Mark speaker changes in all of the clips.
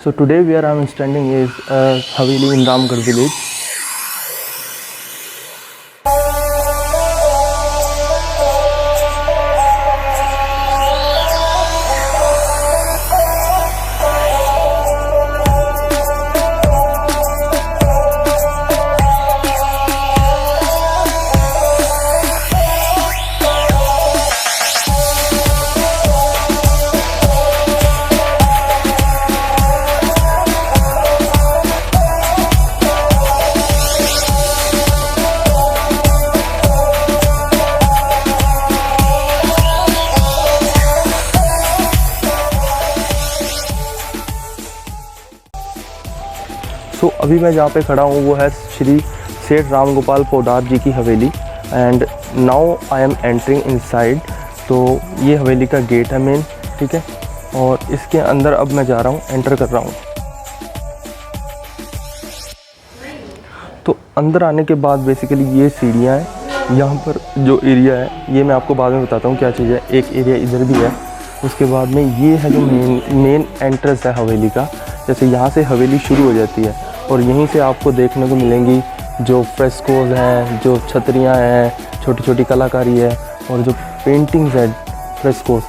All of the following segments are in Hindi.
Speaker 1: So today where I am standing is Haveli in Ramgarh village. सो अभी मैं जहाँ पे खड़ा हूँ वो है श्री सेठ राम गोपाल पोदार जी की हवेली and now I am entering inside. तो ये हवेली का गेट है मेन, ठीक है, और इसके अंदर अब मैं जा रहा हूँ, एंटर कर रहा हूँ। तो अंदर आने के बाद बेसिकली ये सीढ़ियाँ हैं। यहाँ पर जो एरिया है ये मैं आपको बाद में बताता हूँ क्या चीज़ है। एक एरिया इधर भी है, उसके बाद में ये है जो मेन एंट्रेंस है हवेली का। जैसे यहाँ से हवेली शुरू हो जाती है और यहीं से आपको देखने को मिलेंगी जो फ्रेस्कोज हैं, जो छतरियाँ हैं, छोटी छोटी कलाकारी है और जो पेंटिंग्स हैं फ्रेस्कोज,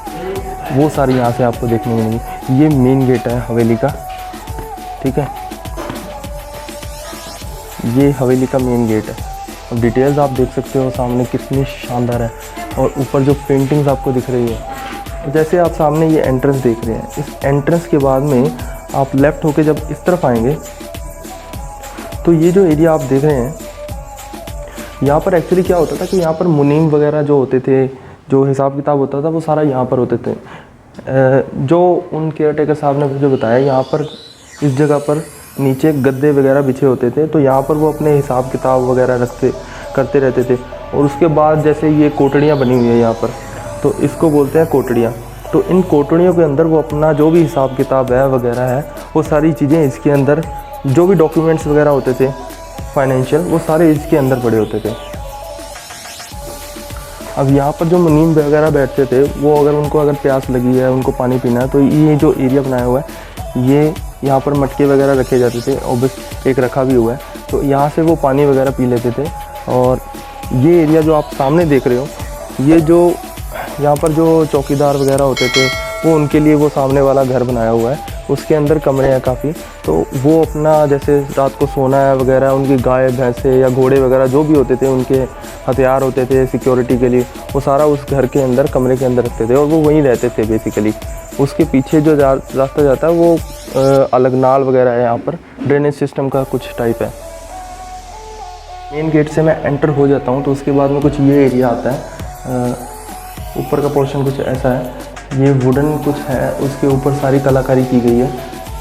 Speaker 1: वो सारी यहाँ से आपको देखने को मिलेंगी। ये मेन गेट है हवेली का, ठीक है, ये हवेली का मेन गेट है। अब डिटेल्स आप देख सकते हो सामने कितनी शानदार है और ऊपर जो पेंटिंग्स आपको दिख रही है। जैसे आप सामने ये एंट्रेंस देख रहे हैं, इस एंट्रेंस के बाद में आप लेफ़्ट होके जब इस तरफ आएंगे तो ये जो एरिया आप देख रहे हैं, यहाँ पर एक्चुअली क्या होता था कि यहाँ पर मुनीम वगैरह जो होते थे, जो हिसाब किताब होता था, वो सारा यहाँ पर होते थे। जो उन केयर टेकर साहब ने मुझे बताया, यहाँ पर इस जगह पर नीचे गद्दे वगैरह बिछे होते थे, तो यहाँ पर वो अपने हिसाब किताब वगैरह करते रहते थे। और उसके बाद जैसे ये कोटड़ियाँ बनी हुई है यहाँ पर, तो इसको बोलते हैं कोटड़ियाँ। तो इन कोटड़ियों के अंदर वो अपना जो भी हिसाब किताब है वगैरह है, वो सारी चीज़ें इसके अंदर, जो भी डॉक्यूमेंट्स वगैरह होते थे फाइनेंशियल, वो सारे इसके अंदर पड़े होते थे। अब यहाँ पर जो मुनीम वगैरह बैठते थे, वो अगर प्यास लगी है, उनको पानी पीना है, तो ये जो एरिया बनाया हुआ है, ये यहाँ पर मटके वगैरह रखे जाते थे, ऑब्वियस एक रखा भी हुआ है, तो यहाँ से वो पानी वगैरह पी लेते थे। और ये एरिया जो आप सामने देख रहे हो, ये जो यहाँ पर जो चौकीदार वगैरह होते थे, वो उनके लिए वो सामने वाला घर बनाया हुआ है, उसके अंदर कमरे हैं काफ़ी। तो वो अपना जैसे रात को सोना है वगैरह, उनकी गाय भैंसे या घोड़े वगैरह जो भी होते थे, उनके हथियार होते थे सिक्योरिटी के लिए, वो सारा उस घर के अंदर कमरे के अंदर रखते थे और वो वहीं रहते थे बेसिकली। उसके पीछे जो रास्ता जाता है वो अलग नाल वगैरह है, यहाँ पर ड्रेनेज सिस्टम का कुछ टाइप है। मेन गेट से मैं एंटर हो जाता हूँ तो उसके बाद में कुछ ये एरिया आता है। ऊपर का पोर्शन कुछ ऐसा है, ये वुडन कुछ है, उसके ऊपर सारी कलाकारी की गई है,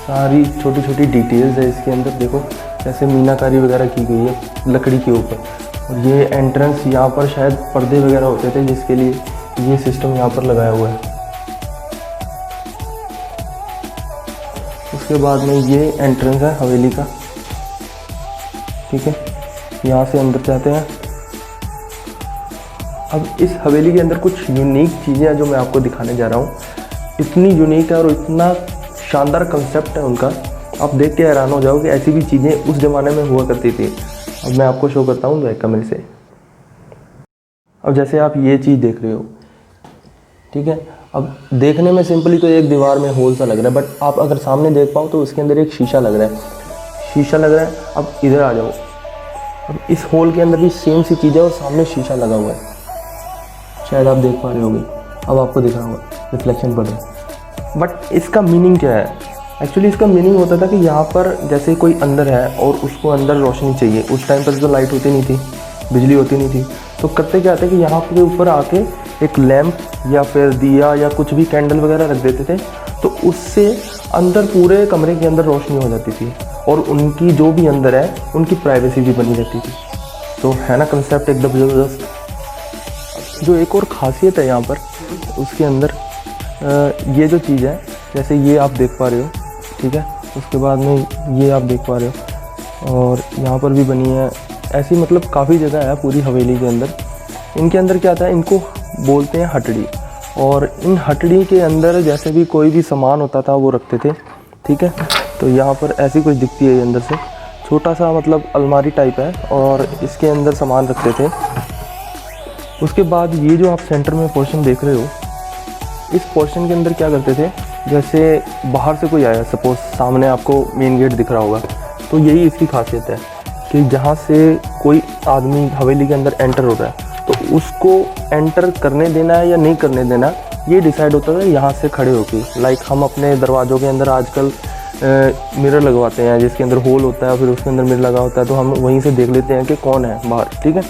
Speaker 1: सारी छोटी छोटी डिटेल्स है इसके अंदर। देखो जैसे मीनाकारी वगैरह की गई है लकड़ी के ऊपर। और ये एंट्रेंस, यहाँ पर शायद पर्दे वगैरह होते थे, जिसके लिए ये सिस्टम यहाँ पर लगाया हुआ है। उसके बाद में ये एंट्रेंस है हवेली का, ठीक है, यहाँ से अंदर जाते हैं। अब इस हवेली के अंदर कुछ यूनिक चीज़ें हैं जो मैं आपको दिखाने जा रहा हूँ। इतनी यूनिक है और इतना शानदार कंसेप्ट है उनका, आप देख के हैरान हो जाओगे। ऐसी भी चीज़ें उस ज़माने में हुआ करती थी। अब मैं आपको शो करता हूँ बैक कैमरे से। अब जैसे आप ये चीज़ देख रहे हो, ठीक है, अब देखने में सिंपली तो एक दीवार में होल सा लग रहा है, बट आप अगर सामने देख पाओ तो उसके अंदर एक शीशा लग रहा है, शीशा लग रहा है। अब इधर आ जाओ, अब इस होल के अंदर भी सेम सी चीज़ है और सामने शीशा लगा हुआ है, शायद आप देख पा रहे होगे, अब आपको दिख रहा होगा, रिफ्लेक्शन पड़ रहा है। बट इसका मीनिंग क्या है? एक्चुअली इसका मीनिंग होता था कि यहाँ पर जैसे कोई अंदर है और उसको अंदर रोशनी चाहिए। उस टाइम पर तो लाइट होती नहीं थी, बिजली होती नहीं थी, तो करते क्या थे कि यहाँ के ऊपर आके एक लैंप या फिर दिया या कुछ भी कैंडल वगैरह रख देते थे, तो उससे अंदर पूरे कमरे के अंदर रोशनी हो जाती थी और उनकी जो भी अंदर है उनकी प्राइवेसी भी बनी रहती थी। तो है ना कंसेप्ट एकदम ज़बरदस्त। जो एक और ख़ासियत है यहाँ पर, उसके अंदर ये जो चीज़ है, जैसे ये आप देख पा रहे हो, ठीक है, उसके बाद में ये आप देख पा रहे हो और यहाँ पर भी बनी है ऐसी, मतलब काफ़ी जगह है पूरी हवेली के अंदर। इनके अंदर क्या आता है, इनको बोलते हैं हटड़ी, और इन हटड़ी के अंदर जैसे भी कोई भी सामान होता था वो रखते थे, ठीक है। तो यहाँ पर ऐसी कुछ दिखती है ये अंदर से, छोटा सा मतलब अलमारी टाइप है और इसके अंदर सामान रखते थे। उसके बाद ये जो आप सेंटर में पोर्शन देख रहे हो, इस पोर्शन के अंदर क्या करते थे, जैसे बाहर से कोई आया, सपोज सामने आपको मेन गेट दिख रहा होगा, तो यही इसकी खासियत है कि जहाँ से कोई आदमी हवेली के अंदर एंटर हो रहा है तो उसको एंटर करने देना है या नहीं करने देना, ये डिसाइड होता है यहाँ से खड़े होकर। लाइक हम अपने दरवाज़ों के अंदर आजकल मिरर लगवाते हैं जिसके अंदर होल होता है, फिर उसके अंदर मिरर लगा होता है, तो हम वहीं से देख लेते हैं कि कौन है बाहर, ठीक है।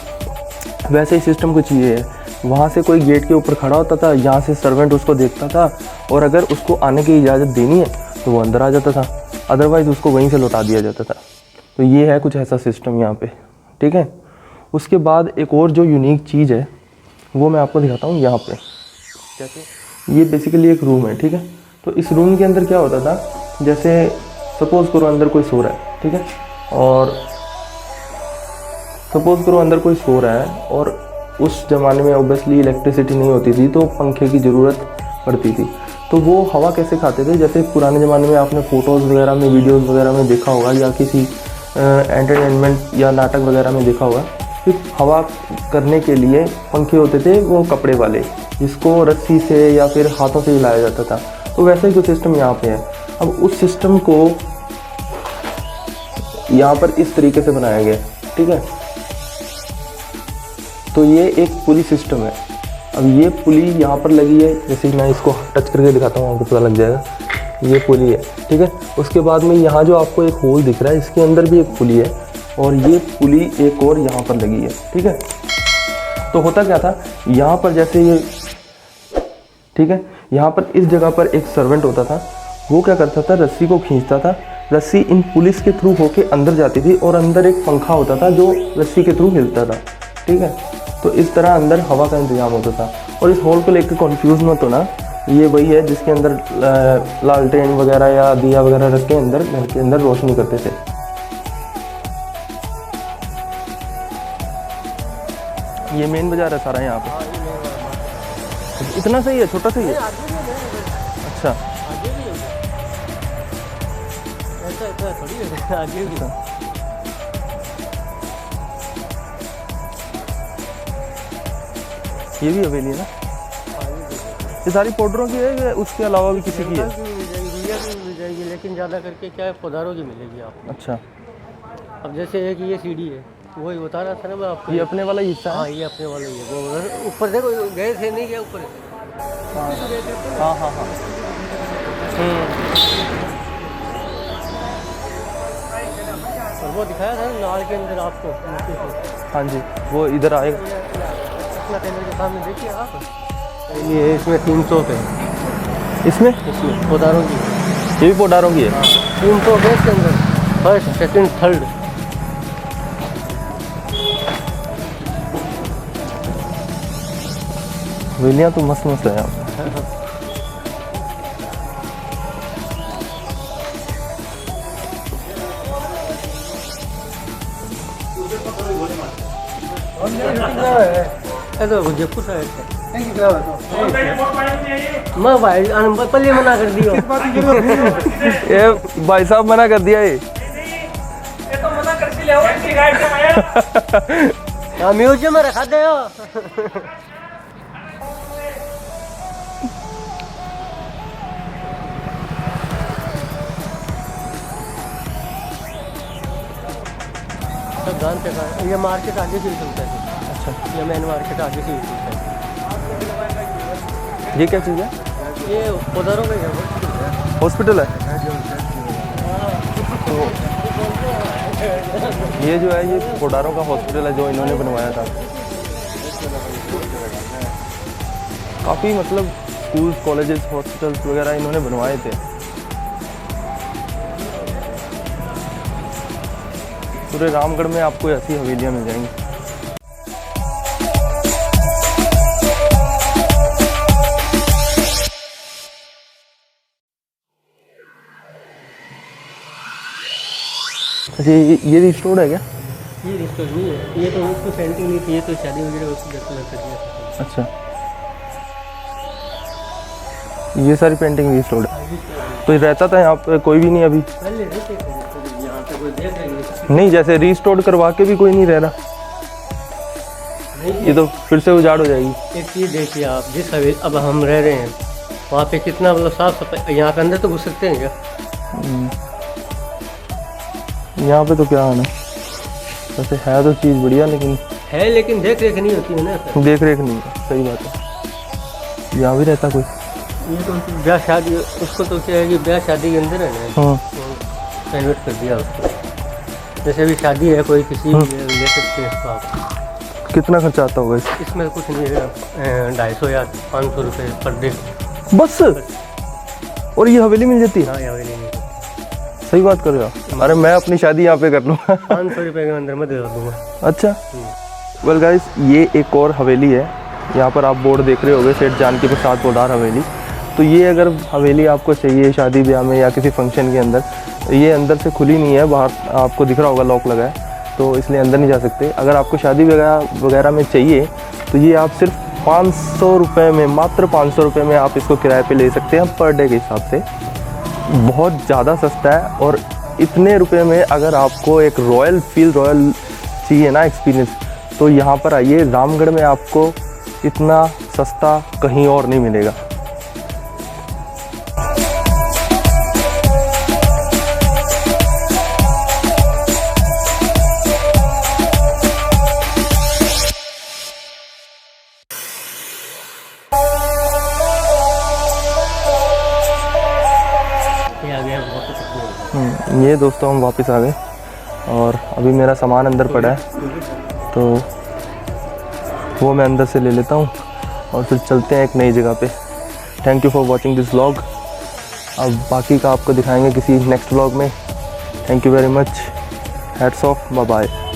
Speaker 1: वैसे ही सिस्टम कुछ ये है, वहाँ से कोई गेट के ऊपर खड़ा होता था, यहाँ से सर्वेंट उसको देखता था और अगर उसको आने की इजाज़त देनी है तो वो अंदर आ जाता था, अदरवाइज़ उसको वहीं से लौटा दिया जाता था। तो ये है कुछ ऐसा सिस्टम यहाँ पे, ठीक है। उसके बाद एक और जो यूनिक चीज़ है वो मैं आपको दिखाता हूँ यहाँ पे। कैसे, ये बेसिकली एक रूम है, ठीक है। तो इस रूम के अंदर क्या होता था, जैसे सपोज़ करो अंदर कोई सो रहा है, ठीक है, और सपोज़ करो अंदर कोई सो रहा है और उस ज़माने में ऑब्वियसली इलेक्ट्रिसिटी नहीं होती थी तो पंखे की ज़रूरत पड़ती थी। तो वो हवा कैसे खाते थे, जैसे पुराने ज़माने में आपने फ़ोटोज़ वगैरह में, वीडियोज़ वगैरह में देखा होगा या किसी एंटरटेनमेंट या नाटक वगैरह में देखा होगा कि हवा करने के लिए पंखे होते थे वो कपड़े वाले, जिसको रस्सी से या फिर हाथों से हिलाया जाता था। तो वैसा ही कुछ सिस्टम यहाँ पे है। अब उस सिस्टम को यहाँ पर इस तरीके से बनाया गया, ठीक है। तो ये एक पुली सिस्टम है। अब ये पुली यहाँ पर लगी है, जैसे मैं इसको टच करके दिखाता हूँ आपको पता लग जाएगा, ये पुली है, ठीक है। उसके बाद में यहाँ जो आपको एक होल दिख रहा है इसके अंदर भी एक पुली है और ये पुली एक और यहाँ पर लगी है, ठीक है। तो होता क्या था, यहाँ पर जैसे ये, ठीक है, यहाँ पर इस जगह पर एक सर्वेंट होता था, वो क्या करता था, रस्सी को खींचता था, रस्सी इन पुलिस के थ्रू होके अंदर जाती थी और अंदर एक पंखा होता था जो रस्सी के थ्रू हिलता था, ठीक है। तो इस तरह अंदर हवा का इंतजाम होता था। और इस हॉल को लेकर कन्फ्यूज मत होना, ये वही है जिसके अंदर लालटेन वगैरह या दिया वगैरह रख के अंदर घर के अंदर रोशनी करते थे। ये मेन बाजार है सारा यहाँ पे। इतना सही है, छोटा सही है, अच्छा
Speaker 2: आगे भी
Speaker 1: ये भी हवेली है ना, ये सारी पाउडरों की है या उसके अलावा भी किसी की है?
Speaker 2: मिल जाएगी लेकिन ज़्यादा करके क्या है, पौधारों की मिलेगी आपको।
Speaker 1: अच्छा,
Speaker 2: अब जैसे एक ये सीढ़ी है, वही बता रहा था ना मैं आपको,
Speaker 1: ये अपने वाला हिस्सा है।
Speaker 2: हाँ ये अपने वाला ही है। वो ऊपर देखो गए थे, नहीं गया ऊपर।
Speaker 1: हाँ हाँ हाँ,
Speaker 2: और वो दिखाया था ना नाल के अंदर आपको,
Speaker 1: हाँ जी, वो इधर आएगा।
Speaker 2: अपना टेलर के सामने देखिए आप, ये इसमें 300 पे,
Speaker 1: इसमें
Speaker 2: पौधारों की,
Speaker 1: ये भी पौधारों की है।
Speaker 2: 300 पे इसके अंदर, फर्स्ट सेकंड थर्ड।
Speaker 1: हवेलियाँ तो मस्त मस्त है यहाँ पे।
Speaker 2: जयपुर साइड मैं भाई पहले मना कर दियो।
Speaker 1: ये भाई साहब मना कर दिया ये
Speaker 3: तो मना करके ले आओ इनकी गाइड से आया।
Speaker 2: म्यूजियम में रखा दे। सब जान पे ये मार्केट आगे से ही चलता है। अच्छा, ये मेन मार्केट आगे से ही चलता है।
Speaker 1: ये क्या चीज़ है?
Speaker 2: ये पौधारों का है,
Speaker 1: हॉस्पिटल है। तो ये जो है ये पोडारों का हॉस्पिटल है जो इन्होंने बनवाया था। काफ़ी मतलब स्कूल्स, कॉलेजेस, हॉस्पिटल्स वगैरह इन्होंने बनवाए थे। पूरे रामगढ़ में आपको ऐसी हवेलियाँ मिल जाएंगी। अच्छा, ये रिस्टोर्ड है क्या?
Speaker 2: ये रिस्टोर नहीं है, ये तो उसको पेंटिंग नहीं थी, ये तो शादी वगैरह उसको डेकोरेट कर दिया।
Speaker 1: अच्छा, ये सारी पेंटिंग रिस्टोर्ड है। तो रहता था यहाँ पे कोई भी नहीं अभी?
Speaker 2: पहले रहते थे, यहाँ पे कोई देख रहे नहीं।
Speaker 1: नहीं, जैसे रिस्टोर करवा के भी कोई नहीं रह रहा, ये तो फिर से उजाड़ हो जाएगी।
Speaker 2: एक चीज़ देखिए आप, जिस अब हम रह रहे हैं वहाँ पे कितना मतलब साफ सफाई, यहाँ के अंदर तो घुस सकते हैं क्या?
Speaker 1: यहाँ पे तो क्या है ना, वैसे है तो चीज़ बढ़िया, लेकिन
Speaker 2: देख रेख नहीं होती है ना।
Speaker 1: देख रेख नहीं है, सही बात है। यहाँ भी रहता कोई?
Speaker 2: ये तो ब्याह शादी, उसको तो क्या है कि ब्याह शादी के अंदर है ना,
Speaker 1: हाँ,
Speaker 2: कन्वर्ट कर दिया उसको। जैसे अभी शादी है कोई, किसी ले सकते हैं इसको आप।
Speaker 1: कितना खर्चा आता होगा
Speaker 2: इसमें कुछ नहीं है, 250 या 500 रुपये पर डे
Speaker 1: बस? और ये हवेली मिल जाती है?
Speaker 2: हाँ, हवेली नहीं,
Speaker 1: सही बात कर रहे हो? अरे मैं अपनी शादी यहाँ पे कर लूँगा।
Speaker 2: 500 रुपये के अंदर मैं दे दूँगा।
Speaker 1: अच्छा, वेल गाइस, ये एक और हवेली है। यहाँ पर आप बोर्ड देख रहे होगे, सेठ जानकी प्रसाद पोदार हवेली। तो ये अगर हवेली आपको चाहिए शादी ब्याह में या किसी फंक्शन के अंदर, ये अंदर से खुली नहीं है, बाहर आपको दिख रहा होगा लॉक लगा है, तो इसलिए अंदर नहीं जा सकते। अगर आपको शादी वगैरह में चाहिए तो ये आप सिर्फ 500 रुपये में, मात्र 500 रुपये में आप इसको किराए पे ले सकते हैं पर डे के हिसाब से। बहुत ज़्यादा सस्ता है, और इतने रुपए में अगर आपको एक रॉयल चाहिए ना एक्सपीरियंस, तो यहाँ पर आइए। रामगढ़ में आपको इतना सस्ता कहीं और नहीं मिलेगा। ये दोस्तों हम वापस आ गए, और अभी मेरा सामान अंदर पड़ा है, तो वो मैं अंदर से ले लेता हूँ और फिर चलते हैं एक नई जगह पे। Thank you for watching this vlog. अब बाकी का आपको दिखाएंगे किसी नेक्स्ट व्लॉग में। Thank you very much. Hats off, bye bye.